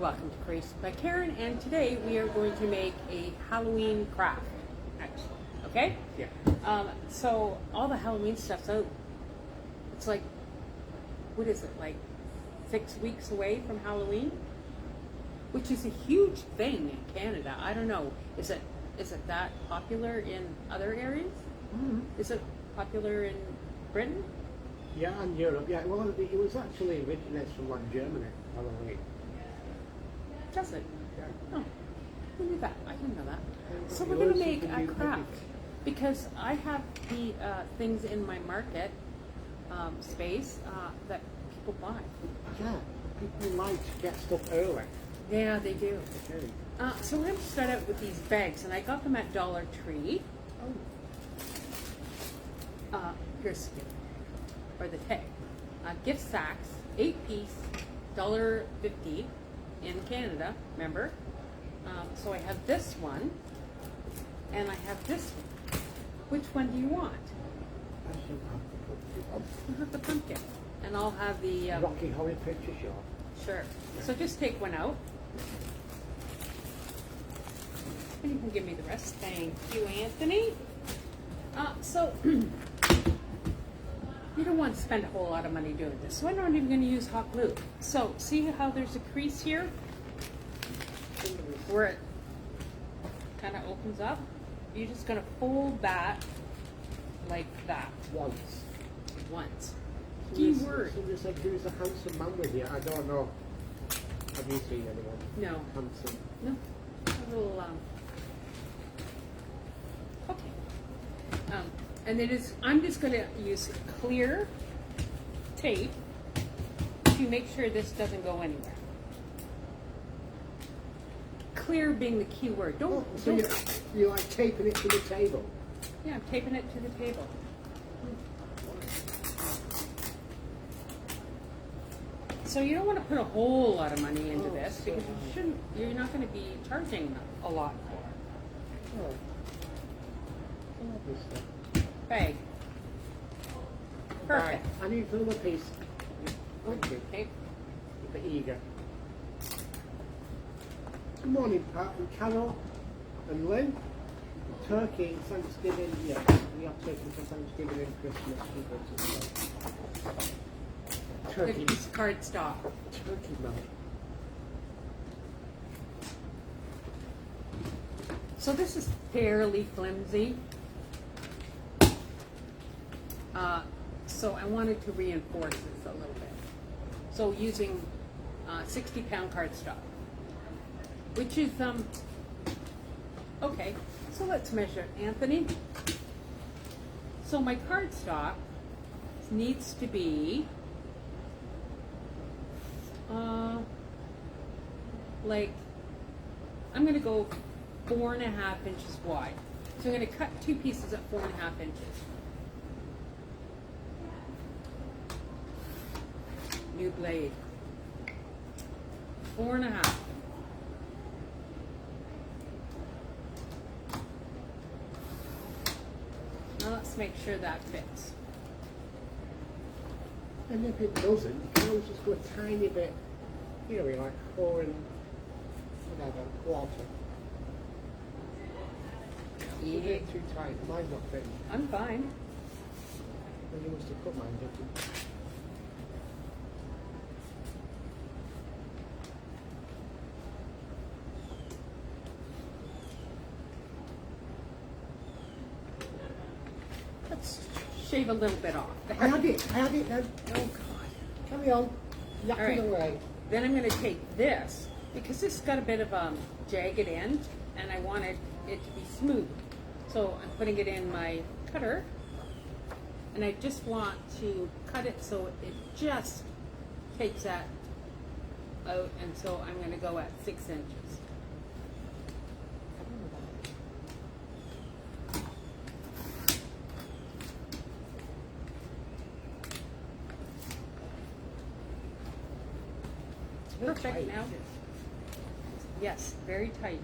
welcome to Creased by Karen, and today we are going to make a Halloween craft, actually, okay? Yeah. So all the Halloween stuff's out. It's like, what is it, like 6 weeks away from Halloween? Which is a huge thing in Canada. I don't know, is it that popular in other areas? Mm-hmm. Is it popular in Britain? Yeah, and Europe. Yeah, well, it was actually originates from like Germany. Halloween. Does it? Yeah. Oh, who knew that? I didn't know that. So You we're going to learn make something a new craft every day. because I have the things in my market space that people buy. Yeah, people like to get stuff early. Yeah, they do. Okay. So we're going to start out with these bags, and I got them at Dollar Tree. Oh. Here's the or the tag. Gift sacks, 8-piece, $1.50 in Canada. Remember? So I have this one, and I have this one. Which one do you want? I should have to put it on. I'll have the pumpkin, and I'll have the Rocky Horror Picture Show. sure. So just take one out, and you can give me the rest. Thank you, Anthony. So you don't want to spend a whole lot of money doing this, so I'm not even going to use hot glue. So see how there's a crease here where it kind of opens up? You're just going to fold that like that Once. once. Keyword. Somebody said, who's a handsome man with you? I don't know. Have you seen anyone No. handsome? No. A little, okay. And then I'm just going to use clear tape to make sure this doesn't go anywhere. Clear being the key word. So you're like taping it to the table? Yeah, I'm taping it to the table. So you don't want to put a whole lot of money into this because you're not going to be charging a lot for it. Oh. Obviously. Bag. Perfect. Right. I need another piece. Thank you. Okay. Keep it eager. Good morning, Pat and Carol and Lynn. Turkey, Thanksgiving, yeah. We have turkey for Thanksgiving and Christmas. Turkey. It's cardstock. Turkey man. So this is fairly flimsy. So I wanted to reinforce this a little bit. So using 60-pound cardstock, which is okay. So let's measure, Anthony. So my cardstock needs to be like, I'm going to go 4.5 inches wide. So I'm going to cut 2 pieces at 4.5 inches. New blade. 4.5. Now let's make sure that fits. And if it doesn't, you can always just go a tiny bit, you know, like 4 and whatever, quarter. You get it too tight, mine's not fitting. I'm fine. Well, you must have cut mine, didn't you? Let's shave a little bit off. I had it then. Oh God. Carry on. Yapping All right. away. Then I'm going to take this, because this has got a bit of a jagged end, and I wanted it to be smooth. So I'm putting it in my cutter, and I just want to cut it so it just takes that out, and so I'm going to go at 6 inches. Perfect Tight. now. Yes, very tight,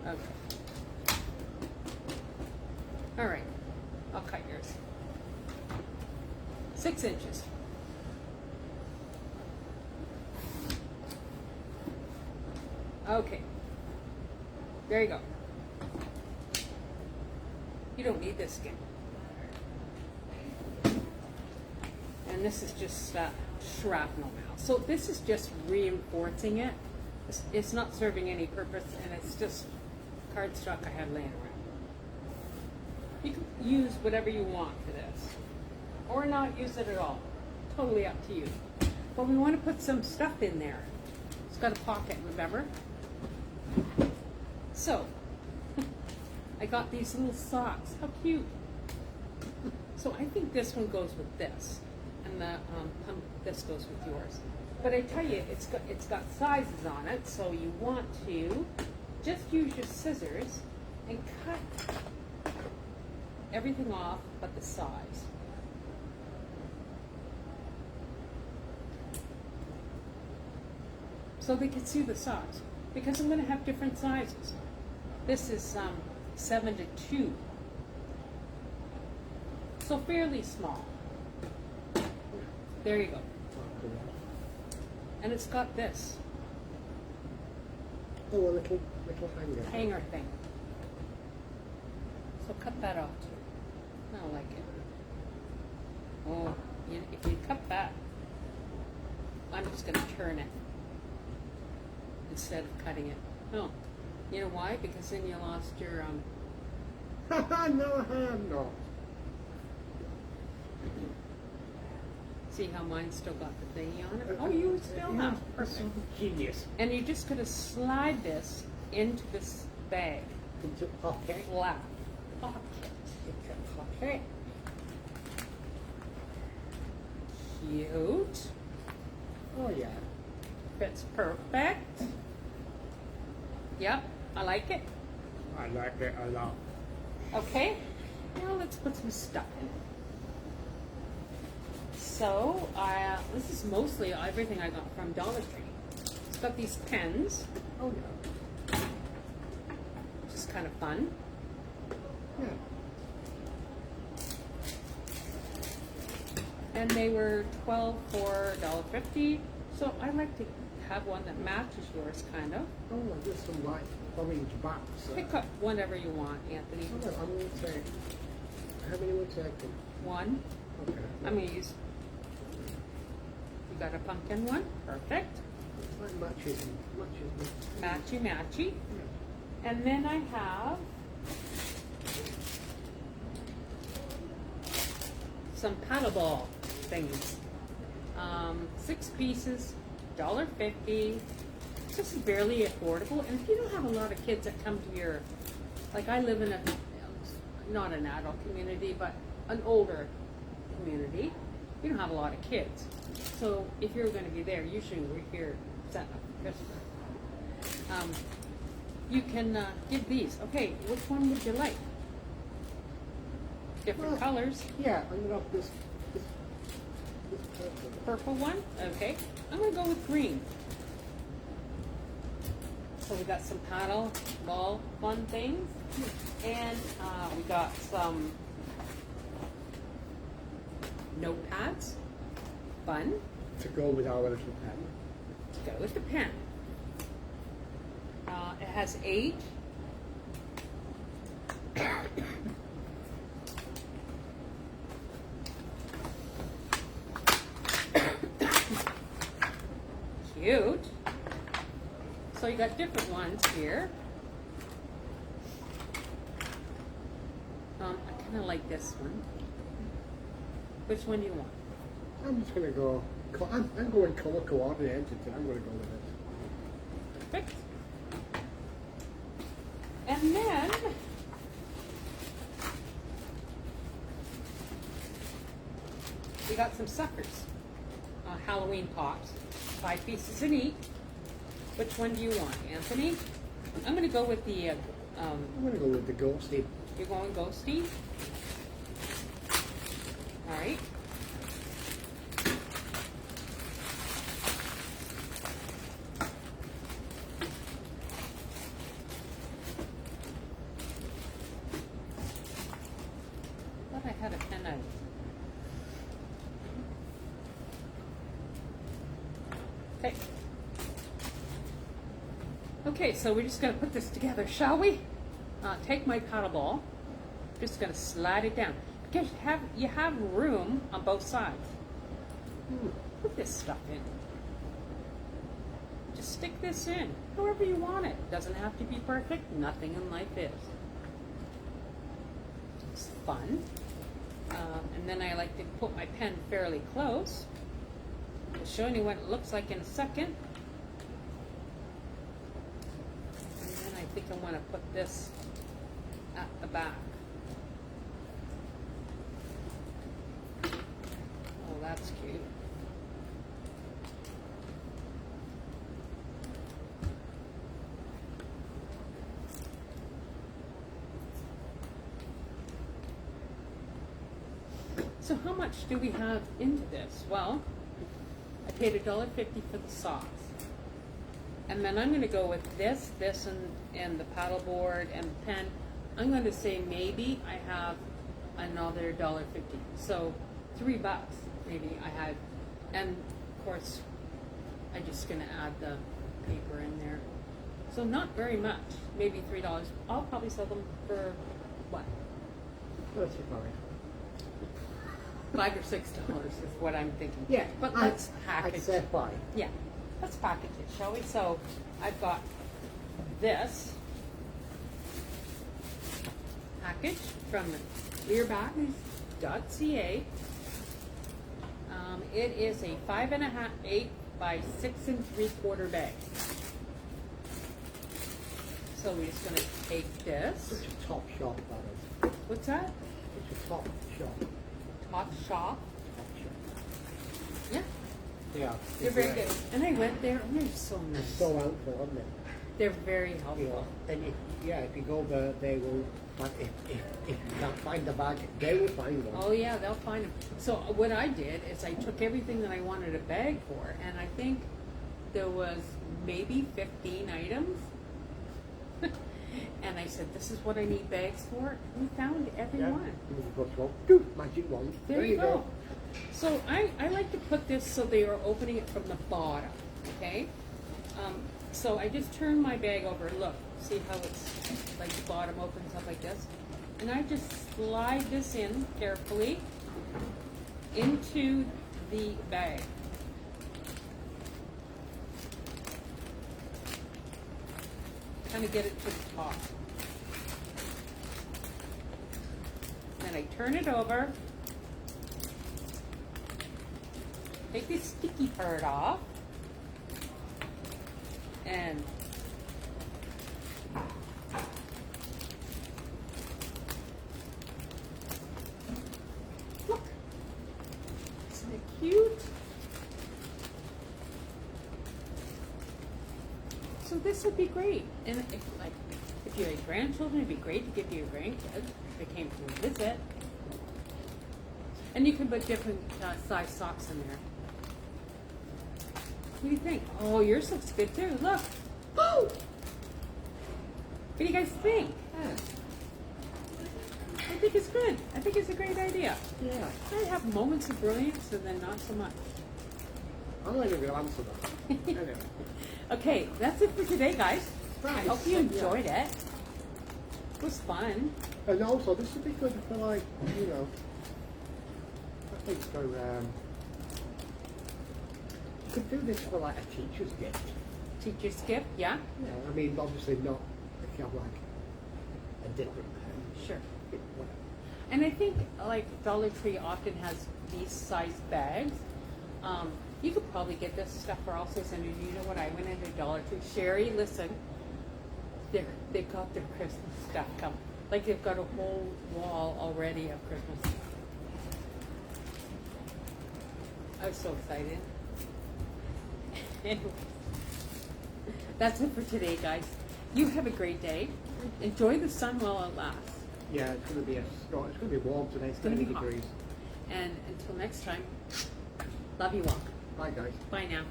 Ann. Okay. All right, I'll cut yours. 6 inches. Okay. There you go. You don't need this skin. And this is just shrapnel now. So this is just reinforcing it. It's not serving any purpose, and it's just cardstock I had laying around. You can use whatever you want for this, or not use it at all. Totally up to you. But we want to put some stuff in there. It's got a pocket, remember? So, I got these little socks. How cute. So I think this one goes with this, and this goes with yours. But I tell you, it's got sizes on it, so you want to just use your scissors and cut everything off but the size. So they can see the size, because I'm going to have different sizes. This is 7 to 2, so fairly small. There you go. And it's got this Oh, a little hanger. thing. So cut that off too. I don't like it. Oh, if you cut that, I'm just going to turn it instead of cutting it. No. You know why? Because then you lost your No, I have not. see how mine still got the thingy on it? Oh, you still have. Perfect. Genius. And you're just going to slide this into this bag. Into pocket. Flat. Pocket. Into pocket. Cute. Oh yeah. Fits perfect. Yep, I like it. I like it a lot. Okay, now let's put some stuff in it. So, this is mostly everything I got from Dollar Tree. It's got these pens, Oh yeah. which is kind of fun. Yeah. And they were $12 for $1.50. So I like to have one that matches yours, kind of. Oh, there's some like orange backs. Pick up whatever you want, Anthony. Oh, no, I'm going to take. How many we're taking? One. Okay. I'm going to use. You got a pumpkin one? Perfect. It's like matches. Matchy matchy. And then I have some paddleball things. 6 pieces, $1.50. It's just barely affordable. And if you don't have a lot of kids that come to your, like I live in a, not an adult community, but an older community, you don't have a lot of kids. So if you're going to be there, usually we're here setting up for Christmas. You can give these. Okay, which one would you like? Different colors. Yeah, I'm gonna have this purple. Purple one? Okay. I'm going to go with green. So we got some paddle ball fun things. And we got some notepads. Fun. To go with our little pen. To go with the pen. It has 8. Cute. So you got different ones here. I kind of like this one. Which one do you want? I'm just gonna go. I'm going color coordinated. I'm gonna go with it. Perfect. And then we got some suckers. Halloween pops. 5 pieces in each. Which one do you want, Anthony? I'm going to go with the. I'm gonna go with the ghosty. You're going ghosty? All right. I thought I had a pen out. Okay. Okay, so we're just gonna put this together, shall we? Take my paddle ball, just gonna slide it down. Because you have room on both sides. Put this stuff in. Just stick this in, however you want it. Doesn't have to be perfect. Nothing in life is. It's fun. And then I like to put my pen fairly close. I'll show you what it looks like in a second. And then I think I want to put this at the back. Oh, that's cute. So how much do we have into this? Well, I paid $1.50 for the socks. And then I'm going to go with this, and the paddle board and the pen. I'm going to say maybe I have another $1.50. So $3 maybe I had. And of course, I'm just going to add the paper in there. So not very much, maybe $3. I'll probably sell them for what? $35. $5 or $6 is what I'm thinking. Yeah, But let's I'd package. say 5. Yeah, let's package it, shall we? So I've got this package from clearbags.ca. It is a 5.5/8 by 6 3/4 bag. So we're just going to take this. Such a top shop, that is. What's that? Such a top shop. Top shop. Top shop. Yeah, Yeah. they're very good. And I went there, and they're so They're nice. so helpful, aren't they? They're very You know, helpful. and if you go there, they will. But if you can't find the bag, they will find one. Oh yeah, they'll find them. So what I did is I took everything that I wanted a bag for, and I think there was maybe 15 items. And I said, this is what I need bags for. We found every Yeah. one. You go through, do magic wand. There you go. So I like to put this so they are opening it from the bottom, okay? So I just turn my bag over. Look, see how it's like the bottom opens up like this? And I just slide this in carefully into the bag. Kind of get it to the top. Then I turn it over. Take the sticky part off. And look, isn't it cute? So this would be great. And if you had grandchildren, it'd be great to give your grandkids if they came to visit. And you can put different size socks in there. What do you think? Oh, yours looks good too. Look. Oh! What do you guys think? Yeah. I think it's good. I think it's a great idea. Yeah. I have moments of brilliance and then not so much. I'm not even going to answer that. Anyway. Okay, that's it for today, guys. I Right. hope you Yeah. enjoyed it. It was fun. And also, this would be good for, like, you know, I think for, you could do this for, like, a teacher's gift. Teacher's gift, yeah? Yeah, I mean, obviously not if you have, like, a different Sure. whatever. And I think like Dollar Tree often has these size bags. You could probably get this stuff for all sorts. And you know what? I went into Dollar Tree. Sherry, listen, they've got their Christmas stuff come. Like they've got a whole wall already of Christmas. I was so excited. Anyway, that's it for today, guys. You have a great day. Enjoy the sun while it lasts. Yeah, it's going to be it's going to be warm today. It's gonna 30 be hot. degrees. And until next time, love you all. Bye, guys. Bye now.